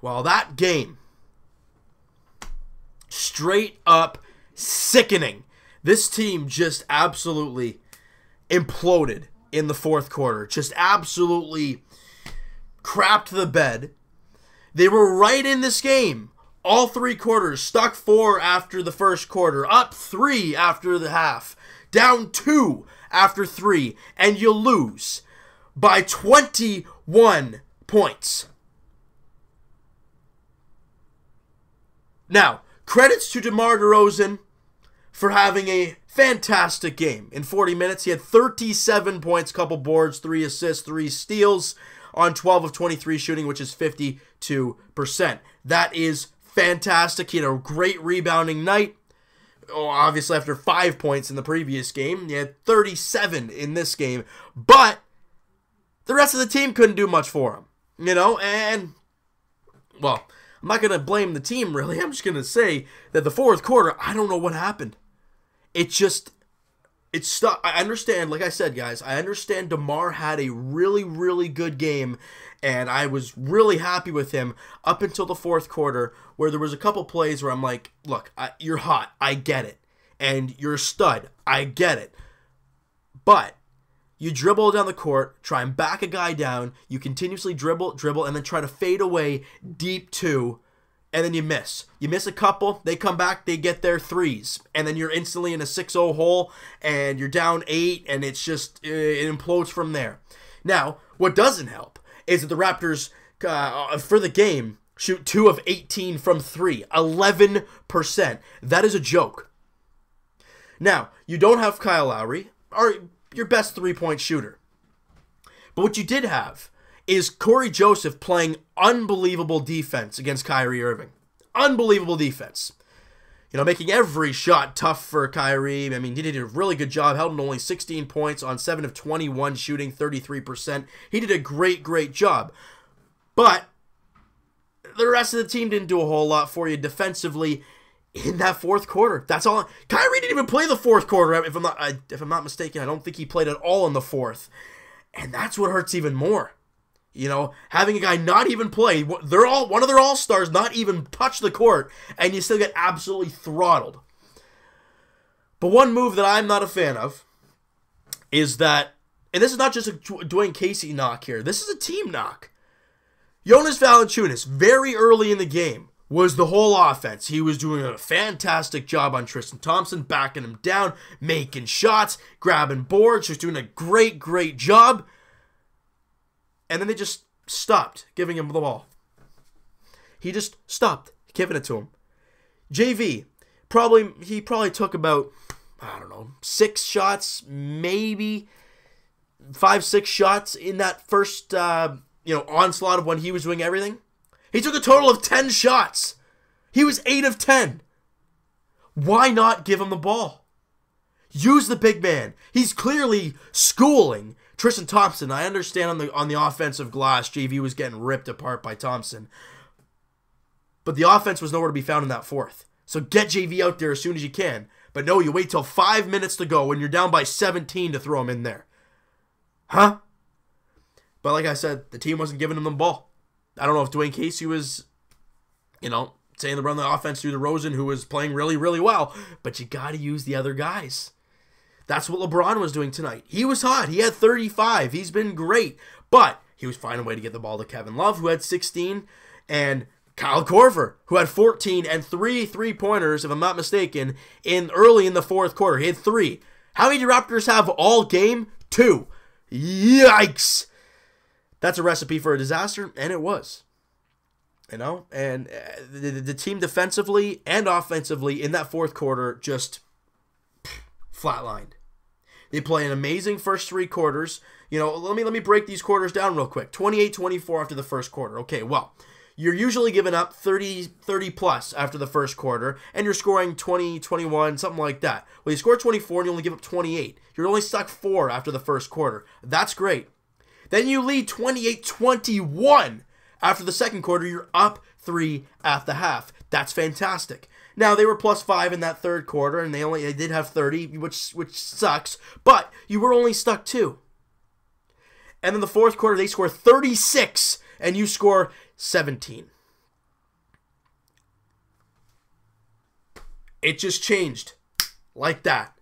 Well, that game, straight up sickening. This team just absolutely imploded in the fourth quarter. Just absolutely crapped the bed. They were right in this game. All 3 quarters, stuck 4 after the first quarter, up 3 after the half, down 2 after 3, and you lose by 21 points. Now, credits to DeMar DeRozan for having a fantastic game. In 40 minutes, he had 37 points, couple boards, 3 assists, 3 steals on 12 of 23 shooting, which is 52%. That is fantastic. He had a great rebounding night. Oh, obviously, after 5 points in the previous game, he had 37 in this game. But the rest of the team couldn't do much for him. You know, and, well, I'm not going to blame the team, really. I'm just going to say that the fourth quarter, I don't know what happened. It stopped. I understand, like I said, guys, I understand DeMar had a really, really good game, and I was really happy with him up until the fourth quarter, where there was a couple plays where I'm like, look, you're hot, I get it, and you're a stud, I get it, but you dribble down the court, try and back a guy down, you continuously dribble, and then try to fade away deep 2, and then you miss. You miss a couple, they come back, they get their 3s, and then you're instantly in a 6-0 hole, and you're down 8, and it's just, it implodes from there. Now, what doesn't help is that the Raptors, for the game, shoot 2 of 18 from 3, 11%. That is a joke. Now, you don't have Kyle Lowry, or your best 3-point shooter. But what you did have is Corey Joseph playing unbelievable defense against Kyrie Irving. Unbelievable defense. You know, making every shot tough for Kyrie. I mean, he did a really good job. Held him to only 16 points on 7 of 21 shooting, 33%. He did a great, great job. But the rest of the team didn't do a whole lot for you defensively in that fourth quarter. That's all. Kyrie didn't even play the fourth quarter. If I'm not mistaken, I don't think he played at all in the fourth. And that's what hurts even more. You know, having a guy not even play, one of their all-stars not even touch the court, and you still get absolutely throttled. But one move that I'm not a fan of is that, and this is not just a Dwayne Casey knock here, this is a team knock. Jonas Valanciunas, very early in the game, was the whole offense. He was doing a fantastic job on Tristan Thompson, backing him down, making shots, grabbing boards, just doing a great, great job. And then they just stopped giving him the ball. He just stopped giving it to him. JV, he probably took about, I don't know, 6 shots, maybe 5-6 shots in that first, onslaught of when he was doing everything. He took a total of 10 shots. He was 8 of 10. Why not give him the ball? Use the big man. He's clearly schooling Tristan Thompson. I understand on the offensive glass, JV was getting ripped apart by Thompson. But the offense was nowhere to be found in that fourth. So get JV out there as soon as you can. But no, you wait till 5 minutes to go when you're down by 17 to throw him in there. Huh? But like I said, the team wasn't giving him the ball. I don't know if Dwayne Casey was, saying to run the offense through DeRozan, who was playing really, really well. But you got to use the other guys. That's what LeBron was doing tonight. He was hot. He had 35. He's been great. But he was finding a way to get the ball to Kevin Love, who had 16, and Kyle Korver, who had 14 and 3 3-pointers, if I'm not mistaken, early in the fourth quarter. He had 3. How many did Raptors have all game? 2. Yikes. That's a recipe for a disaster, and it was. And the team defensively and offensively in that fourth quarter just flatlined. They play an amazing first 3 quarters. Let me break these quarters down real quick. 28-24 after the first quarter. Okay, well, you're usually giving up 30 plus after the first quarter, and you're scoring 20, 21, something like that. Well, you score 24 and you only give up 28. You're only stuck 4 after the first quarter. That's great. Then you lead 28-21 after the second quarter. You're up 3 at the half. That's fantastic. Now, they were plus 5 in that third quarter, and they did have 30, which sucks, but you were only stuck 2. And then the fourth quarter, they score 36, and you score 17. It just changed like that.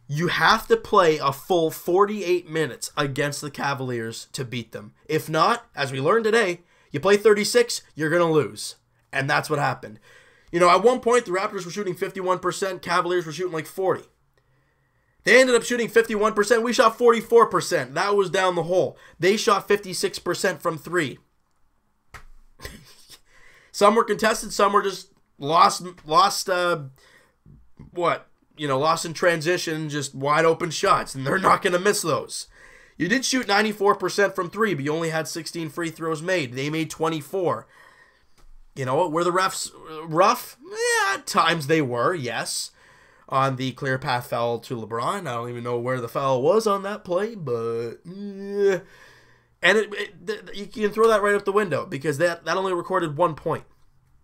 You have to play a full 48 minutes against the Cavaliers to beat them. If not, as we learned today, you play 36, you're going to lose. And that's what happened. You know, at one point, the Raptors were shooting 51%, Cavaliers were shooting like 40%. They ended up shooting 51%. We shot 44%. That was down the hole. They shot 56% from three. Some were contested, some were just lost in transition, just wide open shots, and they're not going to miss those. You did shoot 94% from three, but you only had 16 free throws made. They made 24. You know, were the refs rough? Yeah, at times they were, yes. On the clear path foul to LeBron. I don't even know where the foul was on that play, but... yeah. And you can throw that right out the window, because that only recorded 1 point.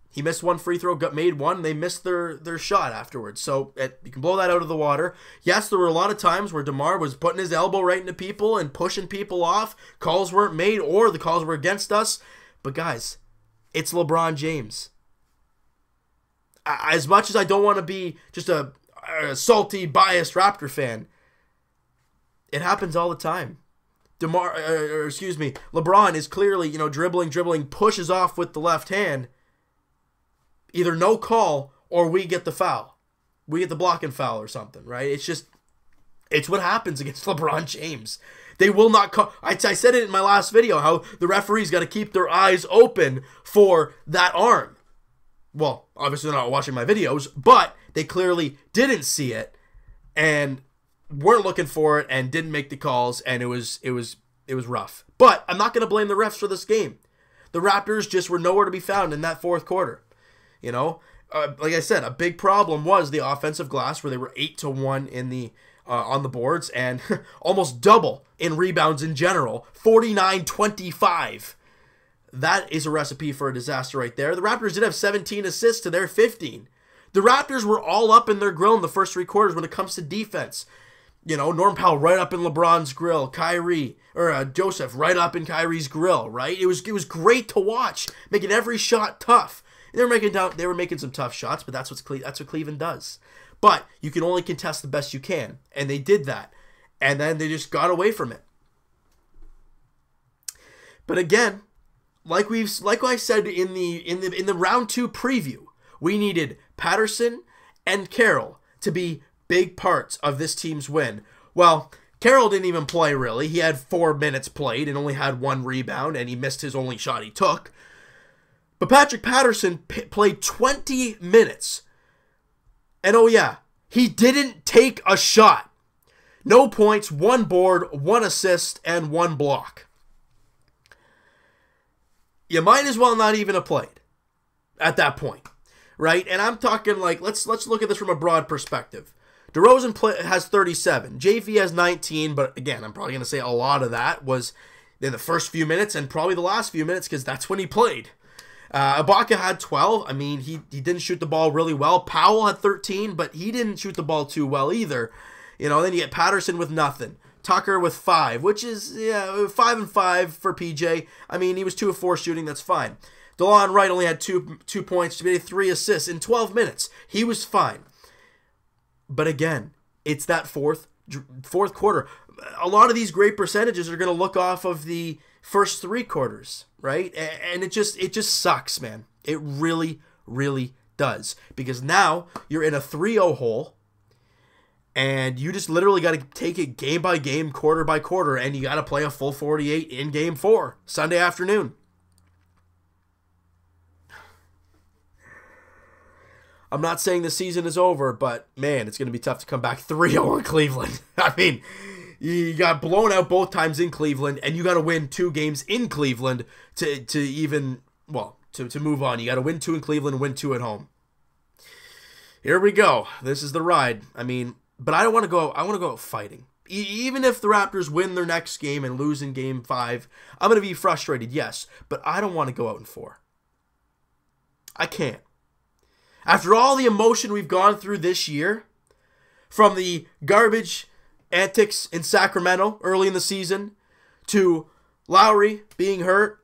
He missed one free throw, made one, they missed their shot afterwards. So you can blow that out of the water. Yes, there were a lot of times where DeMar was putting his elbow right into people and pushing people off. Calls weren't made, or the calls were against us. But guys, it's LeBron James. As much as I don't want to be just a salty, biased Raptor fan, it happens all the time. LeBron is clearly, dribbling, pushes off with the left hand. Either no call or we get the foul. We get the blocking foul or something, right? It's what happens against LeBron James. They will not call. I said it in my last video, how the referees got to keep their eyes open for that arm. Well, obviously they're not watching my videos, but they clearly didn't see it and weren't looking for it and didn't make the calls, and it was rough. But I'm not going to blame the refs for this game. The Raptors just were nowhere to be found in that fourth quarter. Like I said, a big problem was the offensive glass, where they were 8-1 in the on the boards, and almost double in rebounds in general, 49-25. That is a recipe for a disaster right there. The Raptors did have 17 assists to their 15. The Raptors were all up in their grill in the first three quarters when it comes to defense. Norm Powell right up in LeBron's grill, Joseph right up in Kyrie's grill, right? It was great to watch, making every shot tough. They were making some tough shots, but that's what Cleveland does. But you can only contest the best you can, and they did that, and then they just got away from it. But again, like I said in the round 2 preview, we needed Patterson and Carroll to be big parts of this team's win. Well, Carroll didn't even play really. He had 4 minutes played and only had 1 rebound, and he missed his only shot he took. But Patrick Patterson played 20 minutes. And oh yeah, he didn't take a shot. No points, 1 board, 1 assist, and 1 block. You might as well not even have played at that point, right? And I'm talking like, let's look at this from a broad perspective. DeRozan has 37. JV has 19, but again, I'm probably going to say a lot of that was in the first few minutes and probably the last few minutes, because that's when he played. Ibaka had 12. I mean, he didn't shoot the ball really well. Powell had 13, but he didn't shoot the ball too well either. Then you get Patterson with nothing. Tucker with 5, which is 5 and 5 for PJ. I mean, he was 2 of 4 shooting. That's fine. DeLon Wright only had 2 points. He made 3 assists in 12 minutes. He was fine. But again, it's that fourth quarter. A lot of these great percentages are going to look off of the first 3 quarters, right? And it just sucks, man. It really, really does. Because now you're in a 3-0 hole, and you just literally got to take it game by game, quarter by quarter, and you got to play a full 48 in game 4, Sunday afternoon. I'm not saying the season is over, but man, it's going to be tough to come back 3-0 in Cleveland. I mean, you got blown out both times in Cleveland, and you got to win 2 games in Cleveland to move on. You got to win 2 in Cleveland, win 2 at home. Here we go. This is the ride. I mean, but I don't want to go. I want to go out fighting. Even if the Raptors win their next game and lose in game 5, I'm going to be frustrated, yes, but I don't want to go out in 4. I can't. After all the emotion we've gone through this year, from the garbage antics in Sacramento early in the season, to Lowry being hurt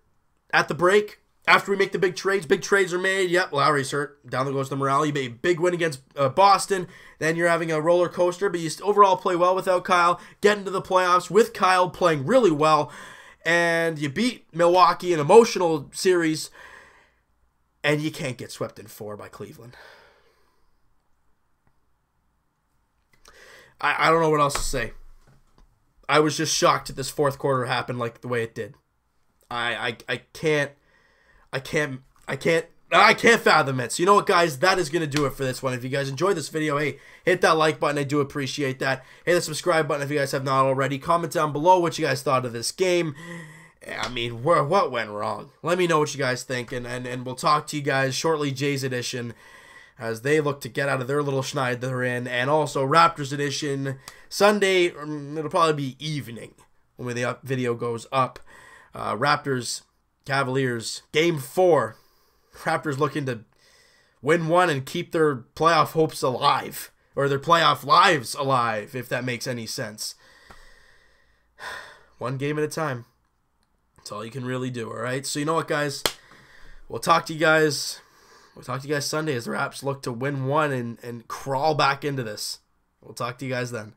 at the break, after we make the big trades are made. Yep, Lowry's hurt. Down goes the morale. You made a big win against Boston. Then you're having a roller coaster, but you overall play well without Kyle. Get into the playoffs with Kyle playing really well. And you beat Milwaukee, an emotional series. And you can't get swept in 4 by Cleveland. I don't know what else to say. I was just shocked that this fourth quarter happened like the way it did. I can't fathom it. So you know what, guys? That is going to do it for this one. If you guys enjoyed this video, hey, hit that like button. I do appreciate that. Hit the subscribe button if you guys have not already. Comment down below what you guys thought of this game. I mean, what went wrong? Let me know what you guys think, and we'll talk to you guys shortly, Jays edition, as they look to get out of their little schneid they're in, and also Raptors edition Sunday. It'll probably be evening when the video goes up. Raptors, Cavaliers, Game 4. Raptors looking to win one and keep their playoff hopes alive, or their playoff lives alive, if that makes any sense. One game at a time. That's all you can really do, all right? So you know what, guys? We'll talk to you guys. We'll talk to you guys Sunday as the Raps look to win one and crawl back into this. We'll talk to you guys then.